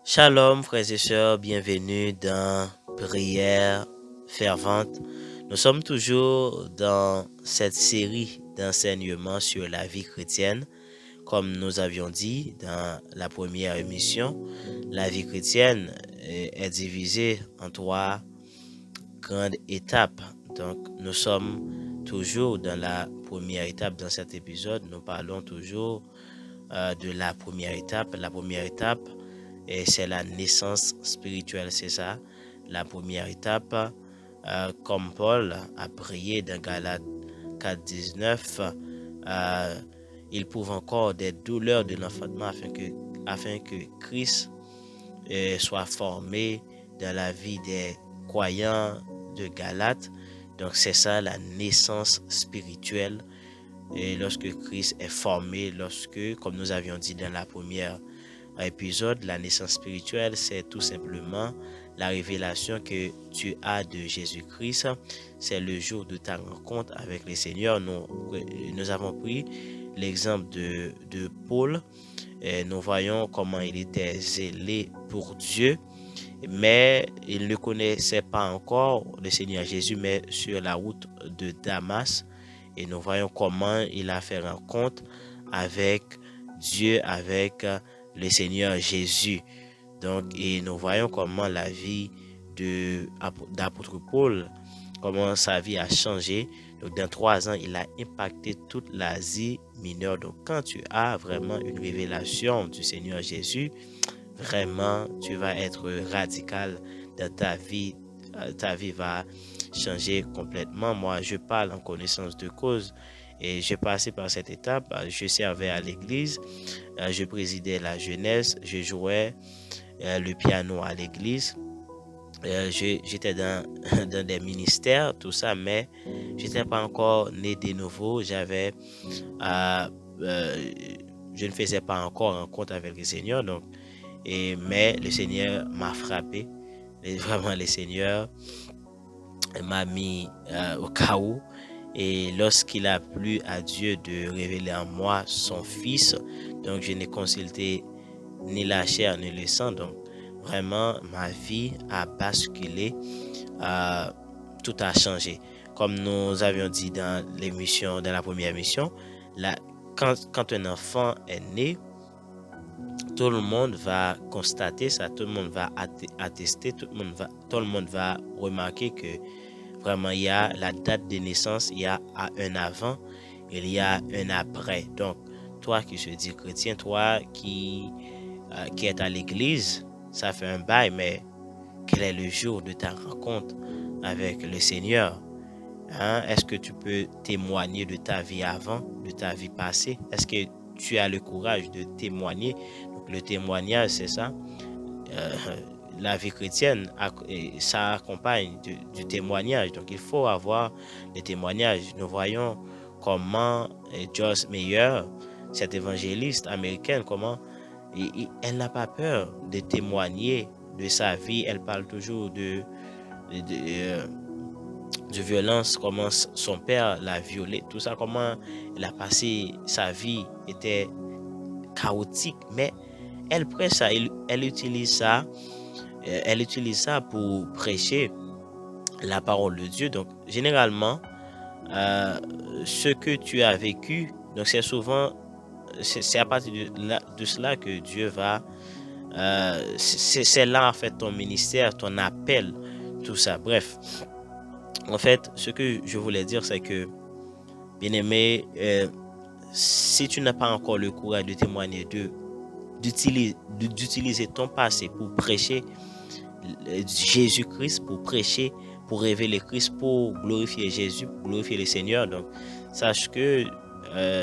Shalom, frères et sœurs, bienvenue dans Prière fervente. Nous sommes toujours dans cette série d'enseignements sur la vie chrétienne. Comme nous avions dit dans la première émission, la vie chrétienne est divisée en trois grandes étapes. Donc, nous sommes toujours dans la première étape. Dans cet épisode, nous parlons toujours de la première étape. La première étape, et c'est la naissance spirituelle, c'est ça. La première étape, comme Paul a prié dans Galates 4:19, il prouve encore des douleurs de l'enfantement afin que Christ soit formé dans la vie des croyants de Galates. Donc c'est ça la naissance spirituelle. Et lorsque Christ est formé, comme nous avions dit dans la première épisode, la naissance spirituelle, c'est tout simplement la révélation que tu as de Jésus-Christ. C'est le jour de ta rencontre avec le Seigneur. Nous avons pris l'exemple de Paul. Et nous voyons comment il était zélé pour Dieu, mais il ne connaissait pas encore le Seigneur Jésus, mais sur la route de Damas. Et nous voyons comment il a fait rencontre avec Dieu, avec le Seigneur Jésus. Donc, et nous voyons comment la vie d'apôtre Paul, comment sa vie a changé. Donc, dans 3 ans, il a impacté toute l'Asie mineure. Donc, quand tu as vraiment une révélation du Seigneur Jésus, vraiment, tu vas être radical dans ta vie. Ta vie va changer complètement. Moi, je parle en connaissance de cause. Et j'ai passé par cette étape. Je servais à l'église, je présidais la jeunesse, je jouais le piano à l'église. J'étais dans des ministères, tout ça, mais j'étais pas encore né de nouveau. Je ne faisais pas encore rencontre avec le Seigneur, donc, mais le Seigneur m'a frappé. Et vraiment, le Seigneur m'a mis au chaos. Et lorsqu'il a plu à Dieu de révéler en moi son Fils, donc je n'ai consulté ni la chair ni le sang. Donc vraiment, ma vie a basculé, tout a changé. Comme nous avions dit dans la première émission, quand un enfant est né, tout le monde va constater ça, tout le monde va attester, tout le monde va remarquer que vraiment, il y a la date de naissance, il y a un avant, il y a un après. Donc, toi qui se dis chrétien, toi qui est à l'église, ça fait un bail, mais quel est le jour de ta rencontre avec le Seigneur? Est-ce que tu peux témoigner de ta vie avant, de ta vie passée? Est-ce que tu as le courage de témoigner? Donc, le témoignage, c'est ça. La vie chrétienne, ça accompagne du témoignage. Donc, il faut avoir le témoignage. Nous voyons comment Joyce Meyer, cette évangéliste américaine, comment elle n'a pas peur de témoigner de sa vie. Elle parle toujours de violence, comment son père l'a violée, tout ça, comment elle a passé sa vie, était chaotique, mais elle prêche ça, elle utilise ça. Elle utilise ça pour prêcher la parole de Dieu. Donc, généralement, ce que tu as vécu, donc c'est à partir de cela que Dieu va, c'est là en fait ton ministère, ton appel, tout ça. Bref, en fait, ce que je voulais dire, c'est que, bien aimé, si tu n'as pas encore le courage de témoigner, d'utiliser ton passé pour prêcher Jésus-Christ, pour prêcher, pour révéler Christ, pour glorifier Jésus, pour glorifier le Seigneur. Donc, sache que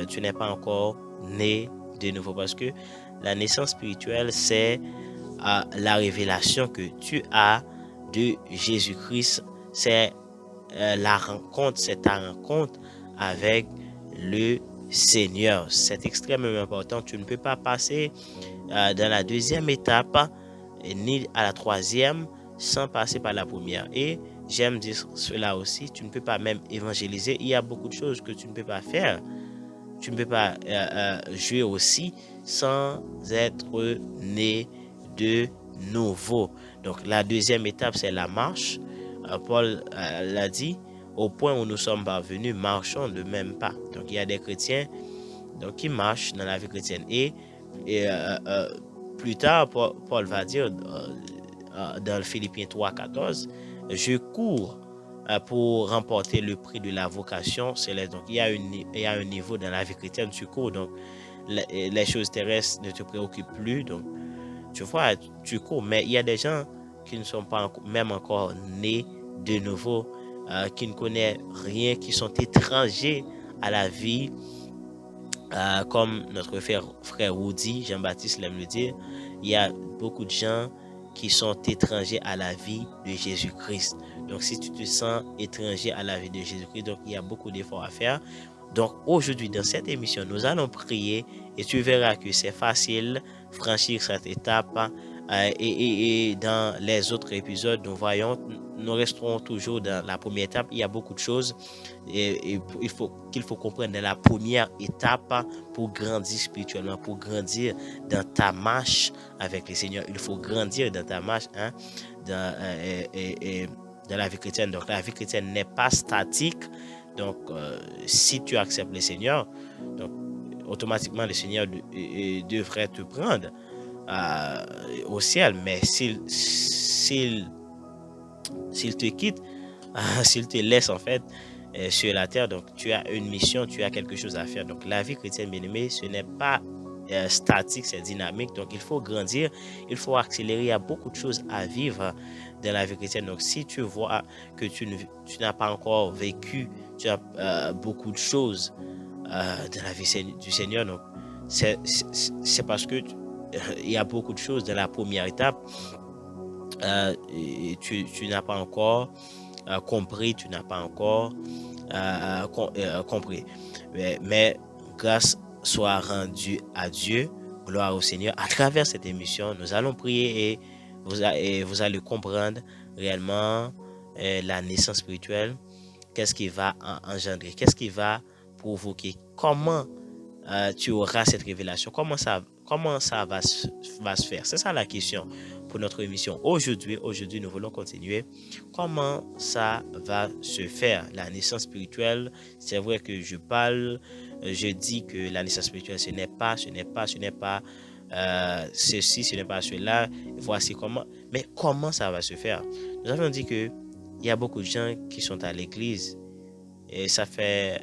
tu n'es pas encore né de nouveau, parce que la naissance spirituelle, c'est la révélation que tu as de Jésus-Christ. C'est la rencontre, c'est ta rencontre avec le Seigneur. C'est extrêmement important. Tu ne peux pas passer dans la deuxième étape ni à la troisième sans passer par la première. Et j'aime dire cela aussi, tu ne peux pas même évangéliser. Il y a beaucoup de choses que tu ne peux pas faire. Tu ne peux pas jouer aussi sans être né de nouveau. Donc, la deuxième étape, c'est la marche. Paul l'a dit, au point où nous sommes parvenus, marchons de même pas. Donc, il y a des chrétiens donc, qui marchent dans la vie chrétienne. Et plus tard, Paul va dire dans le Philippiens 3,14, je cours pour remporter le prix de la vocation céleste. Donc, il y a un niveau dans la vie chrétienne, tu cours. Donc, les choses terrestres ne te préoccupent plus. Donc, tu vois, tu cours. Mais il y a des gens qui ne sont pas même encore nés de nouveau, qui ne connaissent rien, qui sont étrangers à la vie, comme notre frère Woody, Jean-Baptiste l'aime le dire. Il y a beaucoup de gens qui sont étrangers à la vie de Jésus-Christ. Donc, si tu te sens étranger à la vie de Jésus-Christ, donc il y a beaucoup d'efforts à faire. Donc, aujourd'hui, dans cette émission, nous allons prier et tu verras que c'est facile franchir cette étape. Et dans les autres épisodes, nous resterons toujours dans la première étape. Il y a beaucoup de choses qu'il faut comprendre dans la première étape pour grandir spirituellement, pour grandir dans ta marche avec le Seigneur. Il faut grandir dans ta marche, dans la vie chrétienne. Donc, la vie chrétienne n'est pas statique. Donc, si tu acceptes le Seigneur, donc, automatiquement, le Seigneur devrait te prendre au ciel. Mais s'il te quitte, s'il te laisse en fait sur la terre, donc tu as une mission, tu as quelque chose à faire. Donc, la vie chrétienne, bien aimé, ce n'est pas statique, c'est dynamique. Donc, il faut grandir, il faut accélérer. Il y a beaucoup de choses à vivre dans la vie chrétienne. Donc, si tu vois que tu n'as pas encore vécu, tu as beaucoup de choses dans la vie du Seigneur, donc c'est parce que il y a beaucoup de choses dans la première étape. Tu n'as pas encore compris, tu n'as pas encore compris. Mais grâce soit rendue à Dieu, gloire au Seigneur. À travers cette émission, nous allons prier et vous allez comprendre réellement la naissance spirituelle, qu'est-ce qui va engendrer, qu'est-ce qui va provoquer, comment tu auras cette révélation, comment ça va se faire. C'est ça la question pour notre émission. Aujourd'hui, nous voulons continuer. Comment ça va se faire, la naissance spirituelle? C'est vrai que je dis que la naissance spirituelle, ce n'est pas ceci, ce n'est pas cela. Voici comment. Mais comment ça va se faire? Nous avons dit que il y a beaucoup de gens qui sont à l'église et ça fait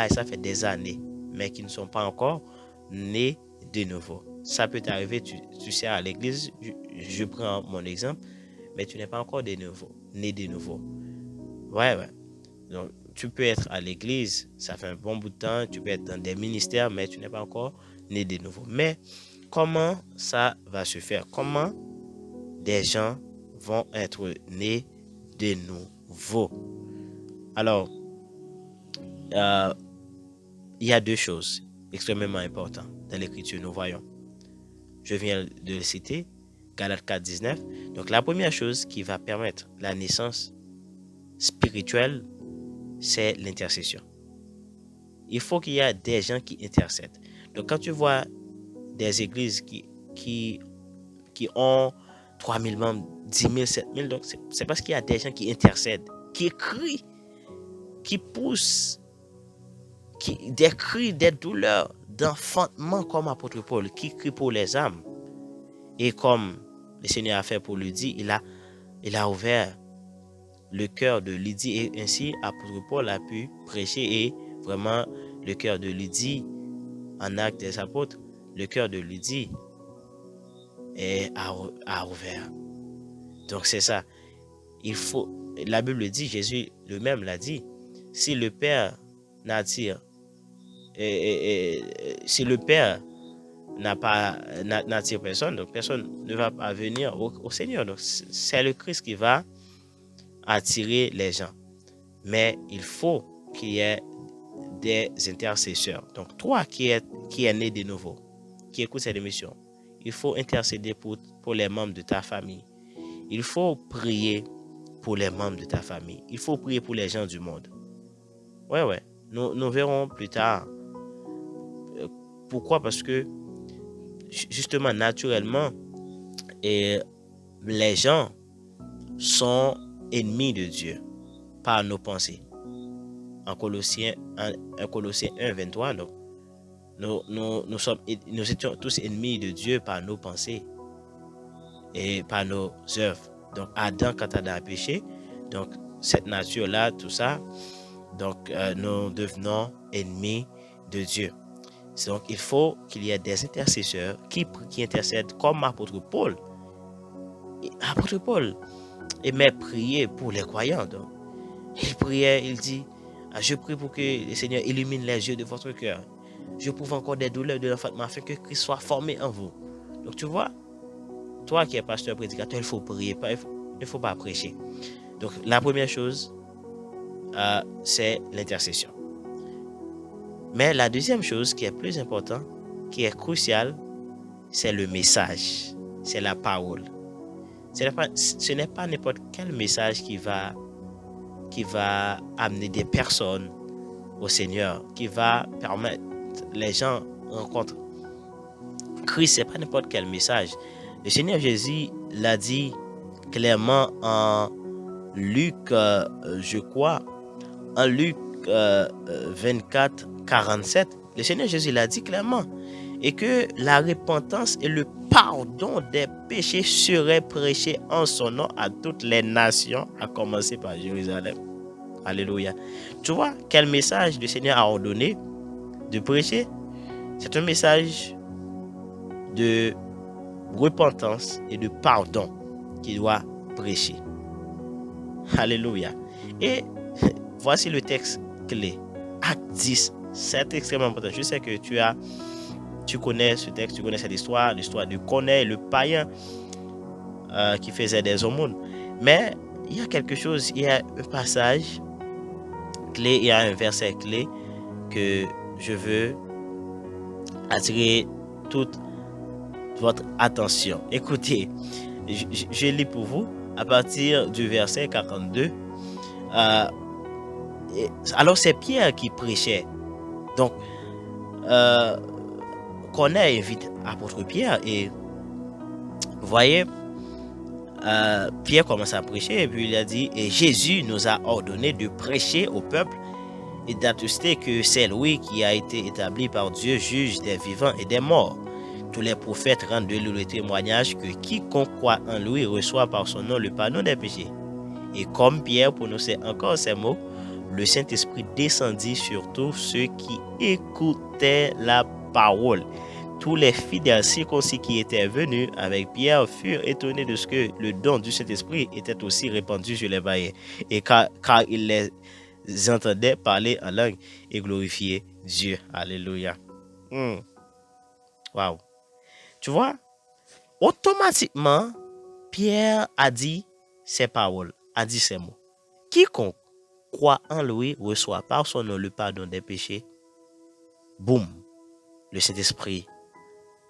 ça fait des années, mais qui ne sont pas encore nés de nouveau. Ça peut t'arriver, tu sais, à l'église, je prends mon exemple, mais tu n'es pas encore né de nouveau. Ouais. Donc, tu peux être à l'église, ça fait un bon bout de temps, tu peux être dans des ministères, mais tu n'es pas encore né de nouveau. Mais comment ça va se faire? Comment des gens vont être nés de nouveau? Alors, il y a deux choses extrêmement importantes dans l'écriture, nous voyons. Je viens de le citer, Galates 4, 19. Donc, la première chose qui va permettre la naissance spirituelle, c'est l'intercession. Il faut qu'il y ait des gens qui intercèdent. Donc, quand tu vois des églises qui ont 3000 membres, 10 000, 7 000, donc c'est parce qu'il y a des gens qui intercèdent, qui crient, qui poussent, des cris, des douleurs, d'enfantement comme apôtre Paul, qui crie pour les âmes. Et comme le Seigneur a fait pour Lydie, il a ouvert le cœur de Lydie et ainsi apôtre Paul a pu prêcher et vraiment le cœur de Lydie, en Actes des Apôtres, le cœur de Lydie a ouvert. Donc c'est ça. La Bible dit, Jésus lui-même l'a dit, si le Père n'attire, si le Père n'attire personne, donc personne ne va pas venir au Seigneur. Donc c'est le Christ qui va attirer les gens. Mais il faut qu'il y ait des intercesseurs. Donc toi qui est né de nouveau, qui écoute cette émission, il faut intercéder pour les membres de ta famille. Il faut prier pour les membres de ta famille. Il faut prier pour les gens du monde. Ouais. Nous verrons plus tard. Pourquoi? Parce que justement, naturellement, Et les gens sont ennemis de Dieu par nos pensées. En Colossiens 1, 23, donc, nous étions tous ennemis de Dieu par nos pensées et par nos œuvres. Donc, Adam, quand Adam a péché, donc, cette nature-là, tout ça, donc, nous devenons ennemis de Dieu. Donc, il faut qu'il y ait des intercesseurs qui intercèdent comme l'apôtre Paul. L'apôtre Paul aimait prier pour les croyants. Donc, il priait, il dit, je prie pour que le Seigneur illumine les yeux de votre cœur. Je prouve encore des douleurs de l'enfantement afin que Christ soit formé en vous. Donc, tu vois, toi qui es pasteur prédicateur, il faut prier, il ne faut pas prêcher. Donc, la première chose, c'est l'intercession. Mais la deuxième chose qui est plus importante, qui est cruciale, c'est le message, c'est la parole. Ce n'est pas n'importe quel message qui va amener des personnes au Seigneur, qui va permettre les gens rencontrent Christ. C'est pas n'importe quel message. Le Seigneur Jésus l'a dit clairement en Luc, je crois, en Luc 24, 47, le Seigneur Jésus l'a dit clairement, et que la repentance et le pardon des péchés seraient prêchés en son nom à toutes les nations, à commencer par Jérusalem. Alléluia. Tu vois quel message le Seigneur a ordonné de prêcher? C'est un message de repentance et de pardon qu'il doit prêcher. Alléluia. Et voici le texte clé. Acte 10. C'est extrêmement important. Je sais que tu connais ce texte, tu connais cette histoire, l'histoire de Corneille, le païen qui faisait des aumônes. Mais il y a quelque chose, il y a un passage clé, il y a un verset clé que je veux attirer toute votre attention. Écoutez, je lis pour vous à partir du verset 42. Alors c'est Pierre qui prêchait. Donc, Corneille invite l'apôtre Pierre et vous voyez, Pierre commence à prêcher et puis il a dit, et Jésus nous a ordonné de prêcher au peuple et d'attester que c'est lui qui a été établi par Dieu, juge des vivants et des morts. Tous les prophètes rendent de lui le témoignage que quiconque croit en lui reçoit par son nom le pardon des péchés. Et comme Pierre prononçait encore ces mots, le Saint-Esprit descendit sur tous ceux qui écoutaient la parole. Tous les fidèles circoncis qui étaient venus avec Pierre furent étonnés de ce que le don du Saint-Esprit était aussi répandu sur les païens, et car ils les entendaient parler en langue et glorifier Dieu. Alléluia. Waouh. Tu vois, automatiquement, Pierre a dit ces paroles, a dit ces mots. Quiconque croit en lui reçoit par son nom le pardon des péchés. Boum. Le Saint-Esprit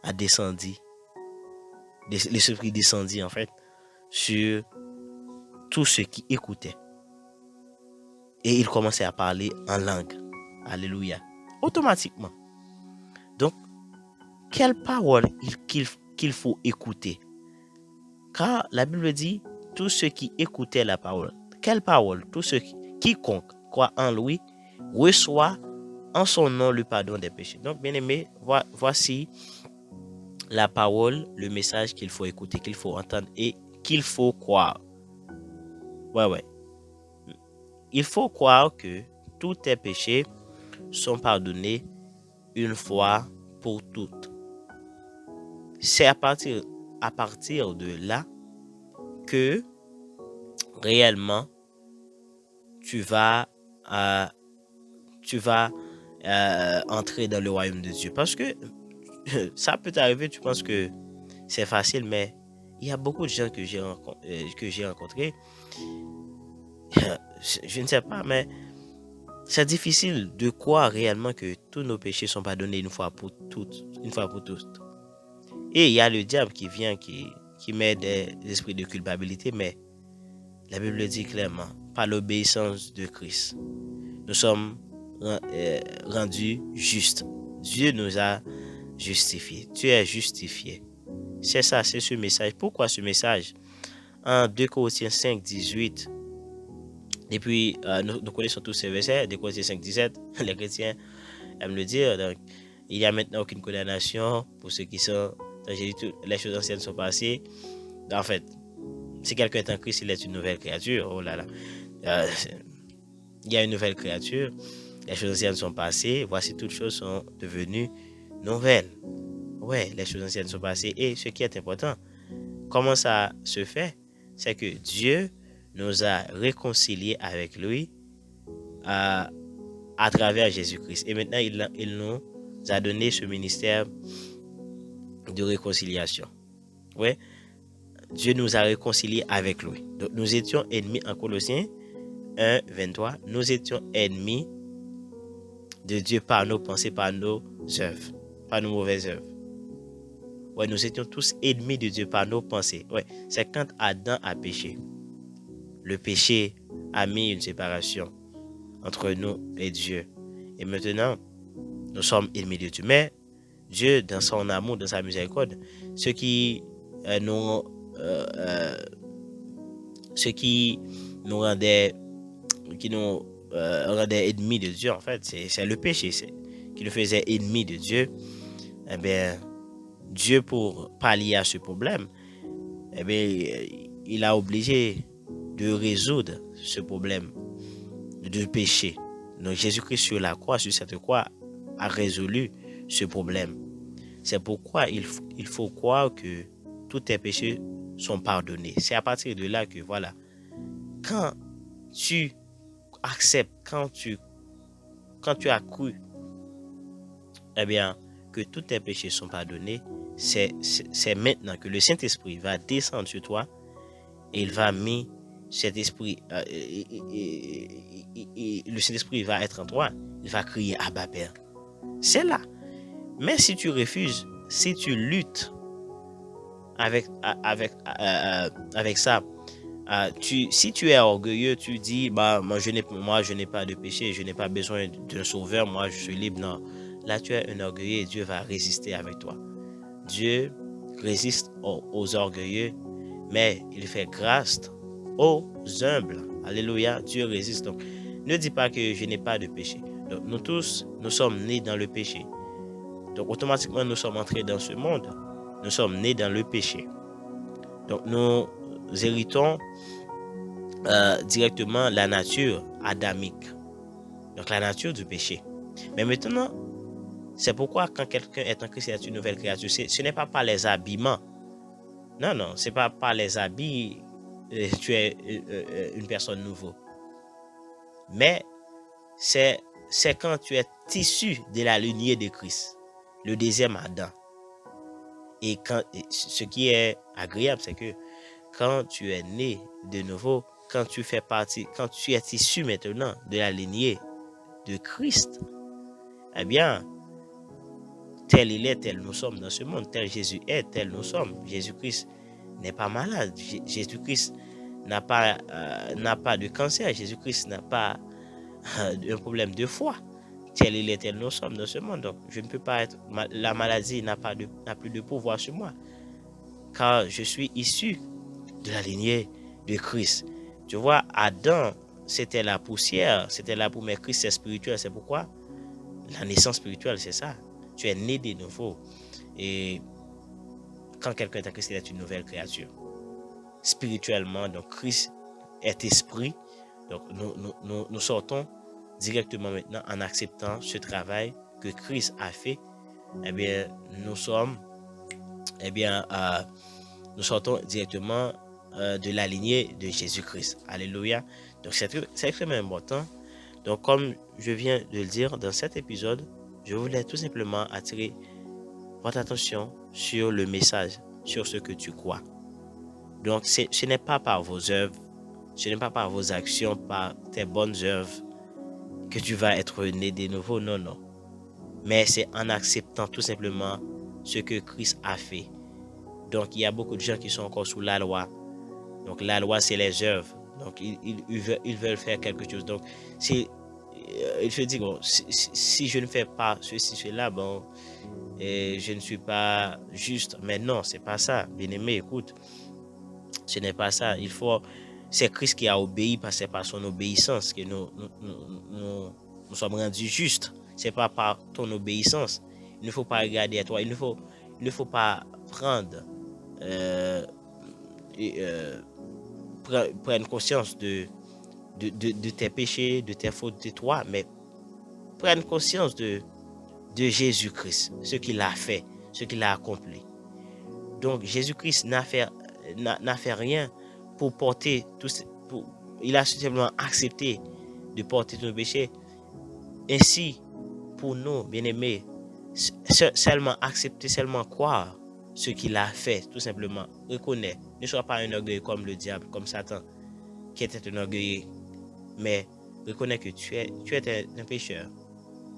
a descendu. L'Esprit descendit en fait sur tous ceux qui écoutaient. Et il commençait à parler en langue. Alléluia. Automatiquement. Donc, quelle parole qu'il faut écouter? Car la Bible dit, tous ceux qui écoutaient la parole. Quelle parole? Tous ceux quiconque croit en lui reçoit en son nom le pardon des péchés. Donc, bien aimé, voici la parole, le message qu'il faut écouter, qu'il faut entendre et qu'il faut croire. Ouais. Il faut croire que tous tes péchés sont pardonnés une fois pour toutes. C'est à partir de là que réellement tu vas entrer dans le royaume de Dieu. Parce que ça peut t'arriver, tu penses que c'est facile, mais il y a beaucoup de gens que j'ai rencontrés. Je ne sais pas, mais c'est difficile de croire réellement que tous nos péchés sont pardonnés une fois pour toutes. Et il y a le diable qui vient, qui met des esprits de culpabilité, mais la Bible dit clairement, par l'obéissance de Christ, nous sommes rendus justes. Dieu nous a justifiés. Tu es justifié. C'est ça, c'est ce message. Pourquoi ce message? En 2 Corinthiens 5, 18, et puis nous connaissons tous ces versets, 2 Corinthiens 5, 17, les chrétiens aiment le dire. Donc, il n'y a maintenant aucune condamnation pour ceux qui sont dans Jésus. Les choses anciennes sont passées. En fait, si quelqu'un est en Christ, il est une nouvelle créature. Oh là là. Il y a une nouvelle créature. Les choses anciennes sont passées. Voici, toutes choses sont devenues nouvelles. Ouais, les choses anciennes sont passées. Et ce qui est important, comment ça se fait? C'est que Dieu nous a réconciliés avec lui à travers Jésus-Christ. Et maintenant, il nous a donné ce ministère de réconciliation. Ouais, Dieu nous a réconciliés avec lui. Donc, nous étions ennemis en Colossiens 1, 23. Nous étions ennemis de Dieu par nos pensées, par nos œuvres, par nos mauvaises œuvres. Ouais, nous étions tous ennemis de Dieu par nos pensées. Ouais, c'est quand Adam a péché. Le péché a mis une séparation entre nous et Dieu. Et maintenant, nous sommes ennemis de Dieu. Mais Dieu, dans son amour, dans sa miséricorde, ce qui nous rendait ennemis de Dieu, en fait, c'est le péché qui nous faisait ennemis de Dieu. Eh bien, Dieu, pour pallier à ce problème, eh bien, il a obligé de résoudre ce problème de péché. Donc, Jésus-Christ sur la croix, sur cette croix, a résolu ce problème. C'est pourquoi il faut croire que tous tes péchés sont pardonnés. C'est à partir de là que, voilà, quand tu acceptes, quand tu as cru, eh bien, que tous tes péchés sont pardonnés, c'est maintenant que le Saint-Esprit va descendre sur toi et il va mettre cet esprit, le Saint-Esprit va être en toi, il va crier Abba Père. C'est là. Mais si tu refuses, si tu luttes avec ça, si tu es orgueilleux, tu dis moi je n'ai pas de péché, je n'ai pas besoin d'un sauveur, moi je suis libre. Non, là tu es un orgueilleux et Dieu va résister avec toi. Dieu résiste aux orgueilleux, mais il fait grâce aux humbles. Alléluia, Dieu résiste. Donc, ne dis pas que je n'ai pas de péché. Donc, nous tous, nous sommes nés dans le péché. Donc, automatiquement, nous sommes entrés dans ce monde. Nous sommes nés dans le péché. Donc, nous héritons directement la nature adamique. Donc, la nature du péché. Mais maintenant, c'est pourquoi quand quelqu'un est en Christ, c'est une nouvelle créature. Ce n'est pas par les habillements. Non, c'est pas par les habits tu es une personne nouvelle. Mais c'est quand tu es issu de la lignée de Christ, le deuxième Adam. Et ce qui est agréable, c'est que quand tu es né de nouveau, quand tu es issu maintenant de la lignée de Christ, eh bien, tel il est, tel nous sommes dans ce monde, tel Jésus est, tel nous sommes. Jésus-Christ n'est pas malade. Jésus-Christ n'a pas de cancer. Jésus-Christ n'a pas un problème de foie. Tel il est, tel nous sommes dans ce monde. Donc, je ne peux pas être... La maladie n'a plus de pouvoir sur moi. Car je suis issu de la lignée de Christ. Tu vois, Adam, c'était la poussière. C'était la poussière. Mais Christ, c'est spirituel. C'est pourquoi la naissance spirituelle, c'est ça. Tu es né de nouveau. Et quand quelqu'un est en Christ, il est une nouvelle créature. Spirituellement, donc Christ est esprit. Donc nous sortons directement maintenant en acceptant ce travail que Christ a fait. Eh bien, nous sortons directement de la lignée de Jésus-Christ. Alléluia. Donc c'est extrêmement important. Donc comme je viens de le dire dans cet épisode, je voulais tout simplement attirer votre attention sur le message, sur ce que tu crois. Donc, ce n'est pas par vos œuvres, ce n'est pas par vos actions, par tes bonnes œuvres que tu vas être né de nouveau, non. Mais c'est en acceptant tout simplement ce que Christ a fait. Donc, il y a beaucoup de gens qui sont encore sous la loi. Donc, la loi, c'est les œuvres. Donc, ils veulent faire quelque chose. Donc, il se dit, bon, si je ne fais pas ceci, cela, bon, et je ne suis pas juste. Mais non, c'est pas ça. Bien-aimé, écoute, ce n'est pas ça. C'est Christ qui a obéi parce que c'est par son obéissance que nous sommes rendus justes. C'est pas par ton obéissance. Il ne faut pas regarder à toi. Il ne faut pas prendre, euh, prendre conscience de tes péchés, de tes fautes de toi, mais prendre conscience de Jésus-Christ, ce qu'il a fait, ce qu'il a accompli. Donc Jésus-Christ n'a fait rien pour porter il a simplement accepté de porter tous nos péchés. Ainsi, pour nous, bien-aimés, seulement accepter, seulement croire ce qu'il a fait, tout simplement. Reconnais, ne sois pas un orgueil comme le diable, comme Satan, qui était un orgueil, mais reconnais que tu étais un pécheur.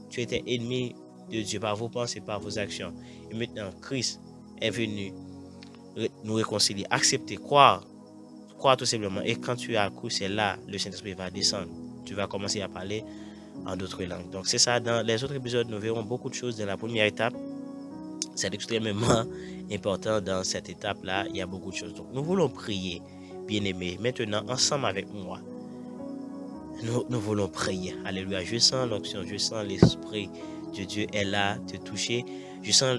Tu étais ennemi de Dieu par vos pensées, par vos actions. Et maintenant, Christ est venu nous réconcilier, accepter, croire tout simplement. Et quand tu as cru, c'est là le Saint-Esprit va descendre. Tu vas commencer à parler en d'autres langues. Donc c'est ça. Dans les autres épisodes, nous verrons beaucoup de choses dans la première étape. C'est extrêmement important dans cette étape-là. Il y a beaucoup de choses. Donc nous voulons prier, bien-aimés. Maintenant, ensemble avec moi, nous voulons prier. Alléluia. Je sens l'onction, je sens l'Esprit de Dieu est là, te toucher. Je sens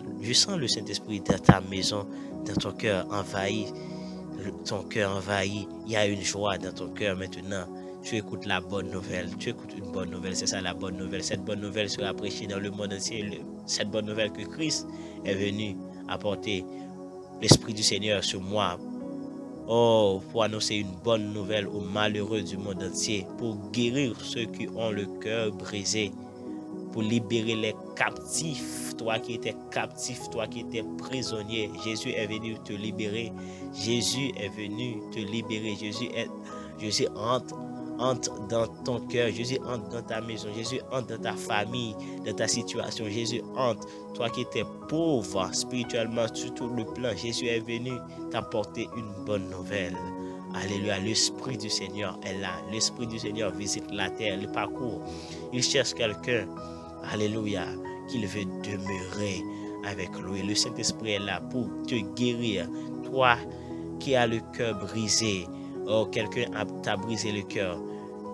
le Saint-Esprit dans ta maison, dans ton cœur envahi. Ton cœur envahi. Il y a une joie dans ton cœur maintenant. Tu écoutes la bonne nouvelle. Tu écoutes une bonne nouvelle. C'est ça la bonne nouvelle. Cette bonne nouvelle sera prêchée dans le monde entier. Cette bonne nouvelle que Christ est venu apporter l'Esprit du Seigneur sur moi. Oh, pour annoncer une bonne nouvelle aux malheureux du monde entier, pour guérir ceux qui ont le cœur brisé, pour libérer les captifs, toi qui étais captif, toi qui étais prisonnier. Jésus est venu te libérer. Jésus est venu te libérer. Jésus entre dans ton cœur. Jésus entre dans ta maison. Jésus entre dans ta famille, dans ta situation. Jésus entre. Toi qui étais pauvre spirituellement sur tout le plan, Jésus est venu t'apporter une bonne nouvelle. Alléluia, l'Esprit du Seigneur est là. L'Esprit du Seigneur visite la terre, le parcours. Il cherche quelqu'un, alléluia, qu'il veut demeurer avec lui. Le Saint-Esprit est là pour te guérir. Toi qui as le cœur brisé, oh, quelqu'un t'a brisé le cœur.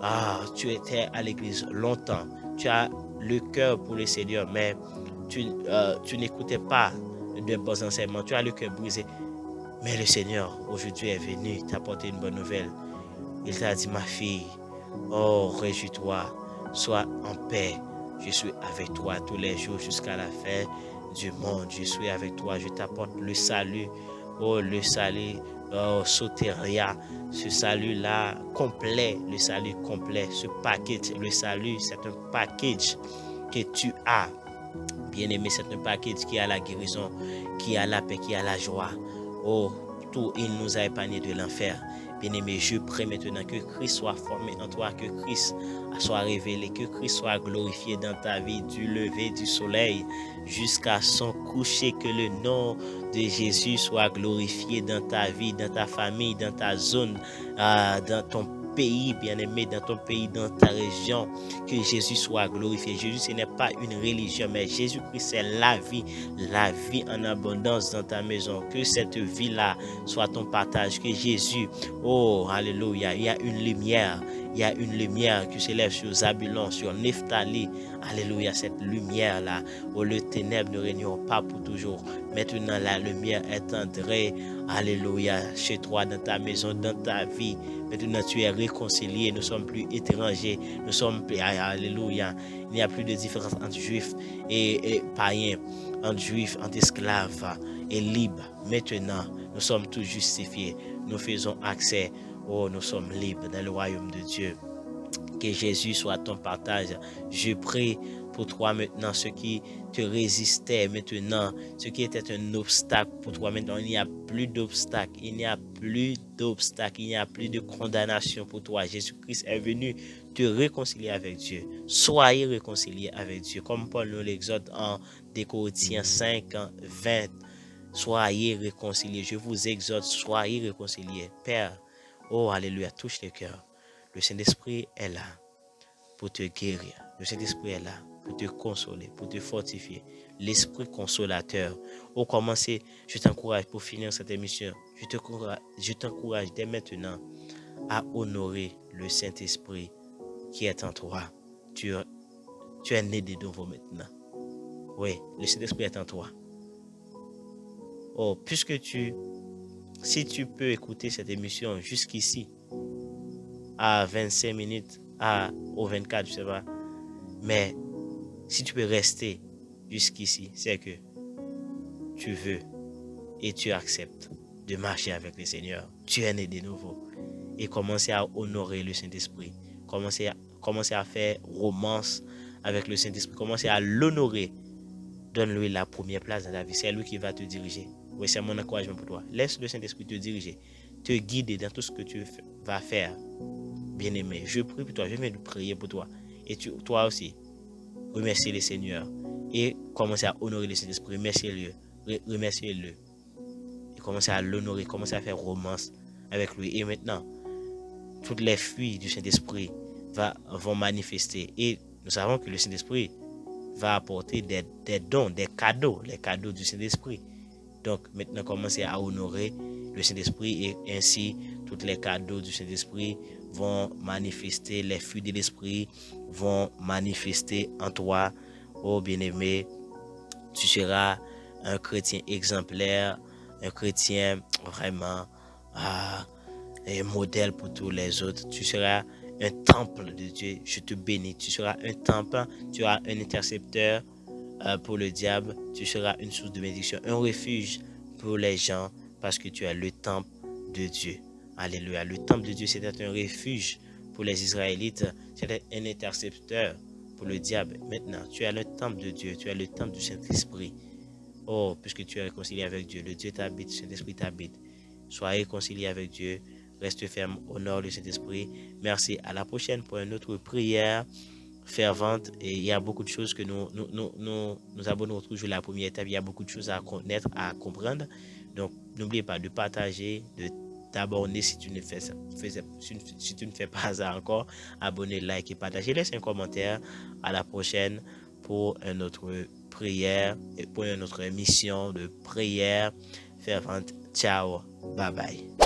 Ah, tu étais à l'église longtemps. Tu as le cœur pour le Seigneur, mais tu n'écoutais pas de bons enseignements. Tu as le cœur brisé. Mais le Seigneur, aujourd'hui, est venu t'apporter une bonne nouvelle. Il t'a dit, ma fille, oh, réjouis-toi, sois en paix. Je suis avec toi tous les jours jusqu'à la fin du monde. Je suis avec toi, je t'apporte le salut. Oh, le salut, oh, sotéria, ce salut-là complet, le salut complet, ce package, le salut, c'est un package que tu as. Bien-aimé, c'est un package qui a la guérison, qui a la paix, qui a la joie. Oh, tout, il nous a épargné de l'enfer. Bien-aimé, je prie maintenant que Christ soit formé en toi, que Christ soit révélé, que Christ soit glorifié dans ta vie du lever du soleil jusqu'à son coucher, que le nom de Jésus soit glorifié dans ta vie, dans ta famille, dans ta zone, dans ton pays, bien-aimé, dans ton pays, dans ta région, que Jésus soit glorifié. Jésus, ce n'est pas une religion, mais Jésus-Christ, c'est la vie en abondance dans ta maison. Que cette vie-là soit ton partage, que Jésus, oh, alléluia, il y a une lumière qui s'élève sur Zabulon, sur Nephtali, alléluia, cette lumière-là, où les ténèbres ne régneront pas pour toujours. Maintenant, la lumière est entrée, alléluia, chez toi, dans ta maison, dans ta vie. Maintenant, tu es réconcilié. Nous ne sommes plus étrangers. Nous sommes plus, alléluia. Il n'y a plus de différence entre juifs et païens, entre juifs, entre esclaves et libres. Maintenant, nous sommes tous justifiés. Nous faisons accès. Oh, nous sommes libres dans le royaume de Dieu. Que Jésus soit ton partage. Je prie pour toi maintenant, ce qui te résistait maintenant, ce qui était un obstacle pour toi maintenant, il n'y a plus d'obstacle, il n'y a plus d'obstacle, il n'y a plus de condamnation pour toi. Jésus-Christ est venu te réconcilier avec Dieu. Soyez réconciliés avec Dieu, comme Paul nous l'exhorte en Corinthiens 5, 20. Soyez réconciliés, je vous exhorte, soyez réconciliés. Père, oh alléluia, touche les cœurs. Le Saint-Esprit est là pour te guérir. Le Saint-Esprit est là pour te consoler, pour te fortifier. L'Esprit consolateur. Au commencer, je t'encourage pour finir cette émission. Je t'encourage dès maintenant à honorer le Saint-Esprit qui est en toi. Tu es né de nouveau maintenant. Oui, le Saint-Esprit est en toi. Oh, si tu peux écouter cette émission jusqu'ici, à 25 minutes, au 24, je sais pas, mais si tu peux rester jusqu'ici, c'est que tu veux et tu acceptes de marcher avec le Seigneur. Tu es né de nouveau. Et commencer à honorer le Saint-Esprit. Commencer à faire romance avec le Saint-Esprit. Commencer à l'honorer. Donne-lui la première place dans ta vie. C'est lui qui va te diriger. Oui, c'est mon encouragement pour toi. Laisse le Saint-Esprit te diriger, te guider dans tout ce que tu vas faire. Bien-aimé, je prie pour toi. Je viens de prier pour toi. Et toi aussi, remercie le Seigneur. Et commencez à honorer le Saint-Esprit. Remerciez-le. Et commencez à l'honorer. Commencez à faire romance avec lui. Et maintenant, toutes les fruits du Saint-Esprit vont manifester. Et nous savons que le Saint-Esprit va apporter des dons, des cadeaux, les cadeaux du Saint-Esprit. Donc maintenant, commencez à honorer le Saint-Esprit et ainsi, tous les cadeaux du Saint-Esprit vont manifester, les fruits de l'Esprit vont manifester en toi. Oh bien-aimé, tu seras un chrétien exemplaire, un chrétien vraiment un modèle pour tous les autres. Tu seras un temple de Dieu. Je te bénis. Tu seras un temple. Tu seras un intercepteur pour le diable. Tu seras une source de bénédiction, un refuge pour les gens parce que tu es le temple de Dieu. Alléluia. Le temple de Dieu, c'était un refuge pour les Israélites. C'était un intercepteur pour le diable. Maintenant, tu es le temple de Dieu. Tu es le temple du Saint-Esprit. Oh, puisque tu es réconcilié avec Dieu, le Dieu t'habite, le Saint-Esprit t'habite. Sois réconcilié avec Dieu. Reste ferme, honore le Saint-Esprit. Merci. À la prochaine pour une autre prière fervente. Et il y a beaucoup de choses que nous abonnons toujours la première étape. Il y a beaucoup de choses à connaître, à comprendre. Donc, n'oubliez pas de partager, de t'abonner si tu ne fais pas ça encore. Abonnez, like et partagez. Laisse un commentaire. À la prochaine pour une autre prière et pour une autre émission de prière fervente. Ciao. Bye bye.